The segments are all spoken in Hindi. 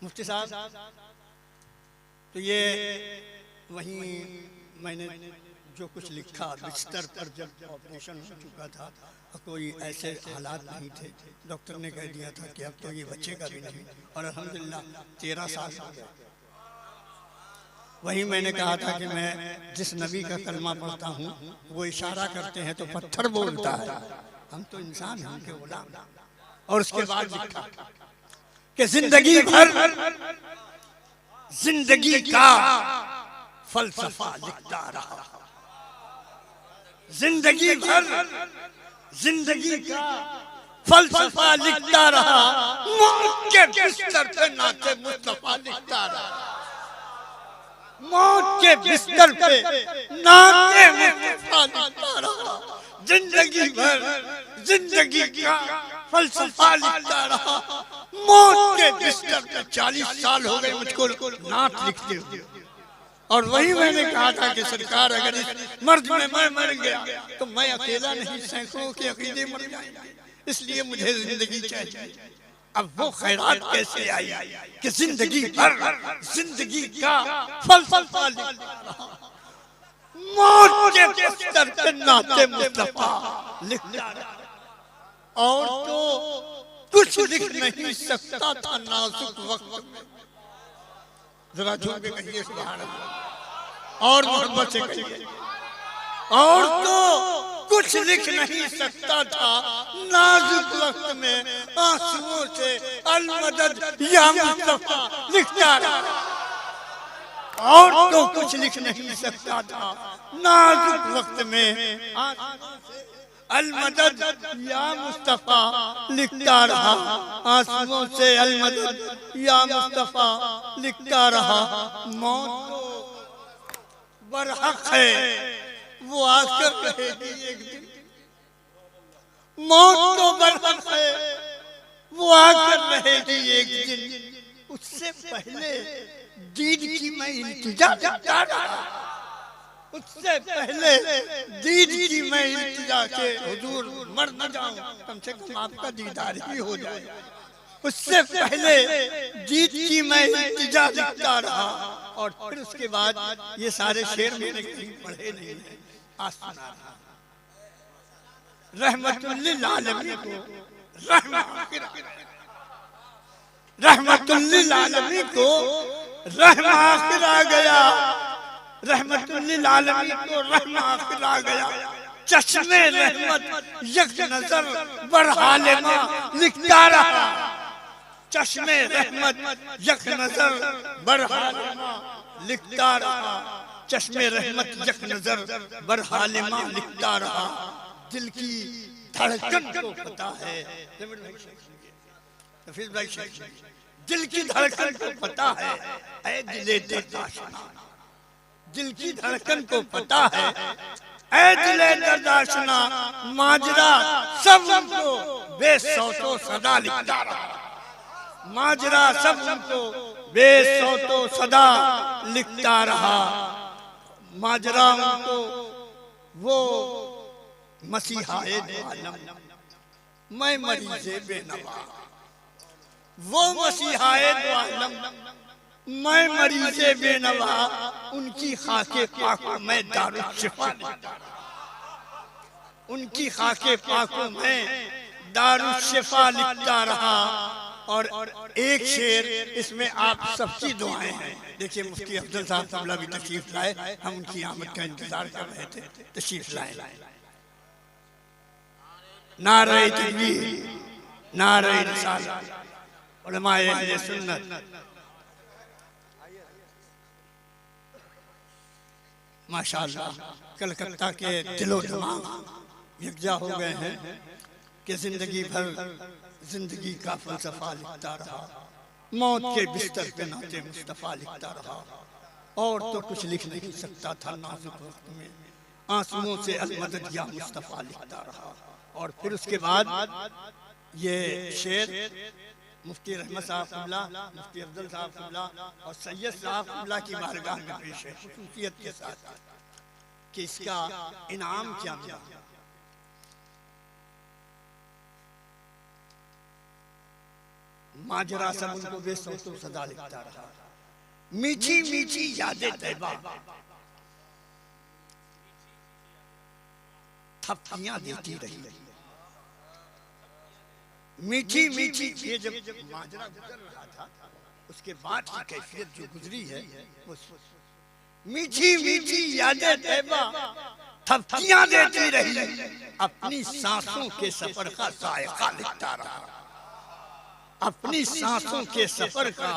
मुफ्ती साहब, तो ये वहीं मैंने जो कुछ लिखा, बिस्तर पर जब ऑपरेशन हो चुका था, कोई ऐसे हालात नहीं थे, डॉक्टर ने कह दिया था कि अब तो ये बचेगा भी नहीं, और अल्हम्दुलिल्लाह 13 साल हो गए। वहीं मैंने कहा था कि मैं जिस नबी का कलमा पढ़ता हूँ वो इशारा करते हैं तो पत्थर बोलता है, हम तो इंसान हैं, उनके गुलाम। और उसके बाद लिखा कि जिंदगी भर जिंदगी का फलसफा लिखता रहा, जिंदगी भर जिंदगी का फलसफा लिखता रहा, मौत के बिस्तर पे नाते मुस्तफा लिखता रहा, मौत के बिस्तर पे नाते मुस्तफा लिखता रहा, जिंदगी भर जिंदगी का फलसफा लिखता रहा, मौत के बिस्तर पे 40 साल हो गए मुझको नात लिखते हुए। और वही मैंने कहा था कि सरकार अगर इस मर्द में मैं मर गया तो मैं अकेला नहीं, सैकड़ों के अकीदे मर जाएंगे, इसलिए मुझे जिंदगी चाहिए। अब वो खैरात कैसे आई कि जिंदगी भर जिंदगी का फलसफा लिखता रहा, मौत के बिस्तर पे नाते मुस्तफा लिखता रहा, और तो कुछ लिख नहीं सकता था नाजुक वक्त में। जरा झूम के कहिए सुभान अल्लाह, और मोहब्बत से कहिए, और तो कुछ लिख नहीं सकता था नाजुक वक्त में, आंसुओं से अलमदद या मुस्तफा लिखता रहा, और तो कुछ लिख नहीं सकता था नाजुक वक्त में, आंसुओं से अलमदद या मुस्तफा लिखता रहा, आंसुओं से अलमदद या मुस्तफा लिखता रहा। मौत तो बरहक है वो आकर रहेगी एक दिन, मौत तो बरहक है वो आकर रहेगी एक दिन, उससे पहले दीद की मैं इल्तिजा करता रहा, उससे पहले दीद की मैं इल्तिजा के हुजूर मर न जाऊं, कम से कम आपका दीदार ही हो जाए, उससे पहले दीद की मैं इल्तिजा लिखता रहा। और फिर उसके बाद ये सारे शेर मैंने कहीं पढ़े नहीं है, आज सुना रहा। रहमतुल लिल आलमीन को रहमतुल लिल आलमीन को रहम आखिर आ गया, रहमतुल लिल आलमीन को रहम आखिर आ गया, चश्मे रहमत यक नजर बरहालिमा लिखता रहा, चश्मे रहमत यक नजर बरहालिमा लिखता रहा, चश्मे रहमत यक नजर बरहालिमा लिखता रहा। दिल की धड़कन को पता है, दिल की धड़कन को पता है, ऐ दिले दर्दाशना, दिल की धड़कन को पता है, ऐ दिले दर्दाशना, माजरा सब उनको बेसौतो सदा लिखता रहा, माजरा सब उनको बेसौतो सदा लिखता रहा, माजरा उनको वो मसीहाए दो आलम, मैं मरीज़े बेनवा, वो मसीहाए दो आलम, मैं मरीज़े बेनवा, उनकी खाके पाक में दारुल शिफा लिखता रहा, उनकी खाके पाक में दारुल शिफा लिखता रहा। और एक शेर इसमें आप सबकी दुआएं हैं। देखिए मुफ्ती अफजल साहब तबला भी तशरीफ लाए, हम उनकी आमद का इंतजार कर रहे थे, तशरीफ लाए। नारे तकबीर, नारे रिसालत, उलमाए अहले सुन्नत, माशाअल्लाह कलकत्ता के दिलो दिमाग यकजा हो गए हैं कि जिंदगी भर जिंदगी का फलसफा लिखता रहा, मौत के बिस्तर पे नाते मुस्तफा लिखता रहा, और तो कुछ लिख नहीं सकता था नाजुक वक्त में, आंसुओं से अलमदद या मुस्तफा लिखता रहा। और फिर उसके बाद ये शेर मुफ्ती रहमत साहब क़िबला, मुफ्ती अफजल साहब क़िबला और सैयद साहब क़िबला की बारगाह में पेश है खुसूसियत के साथ कि इसका इनाम क्या मिला। माजरा सब उनको बेसौतो सदा लिखता रहा। मीठी मीठी यादें तैबा थपकियां देती रही। मीठी मीठी ये जब माजरा गुजर रहा था उसके बाद की कैफियत जो गुजरी है वो मीठी मीठी यादें तैबा थपकियां देती रही, अपनी सांसों के सफर का जायका लिखता रहा। अपनी सांसों के सफर का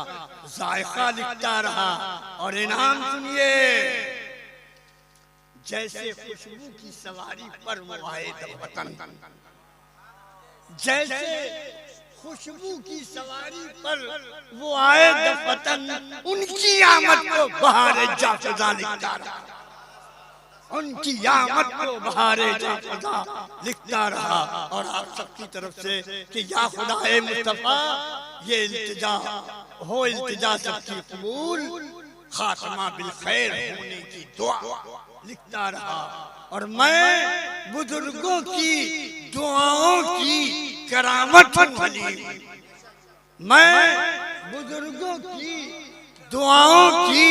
जायका लिखता रहा। और इनाम सुनिए, जैसे खुशबू की सवारी पर वो आए वतन, जैसे खुशबू की सवारी पर वो आए वतन, उनकी आमद को बहारे जाफिदा लिखता रहा। उनकी आमद को बहारे जाफिदा लिखता रहा। और आप सबकी तरफ से कि या खुदाए मुस्तफा, ये इल्तिजा हो इल्तिजा सबकी कबूल, खात्मा बिल खैर होने की दुआ लिखता रहा। और मैं बुजुर्गों की दुआओं की करामत हलीम, मैं बुजुर्गों की दुआओं की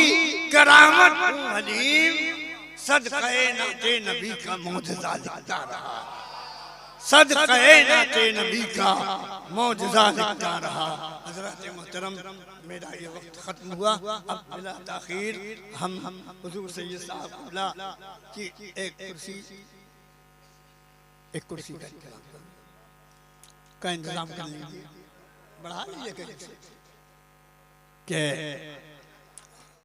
करामत हूँ हलीम, सदक़े नाते नबी का मौजज़ा लिखता रहा। सदक़े नाते नबी का मौजज़ा लिखता रहा। हज़रत मोहतरम, मेरा ये वक्त खत्म हुआ। अब बिला ताख़ीर हम हुज़ूर सैयद साहब क़िबला की एक कुर्सी का इंतज़ाम कर लीजिए, बढ़ा लीजिए कि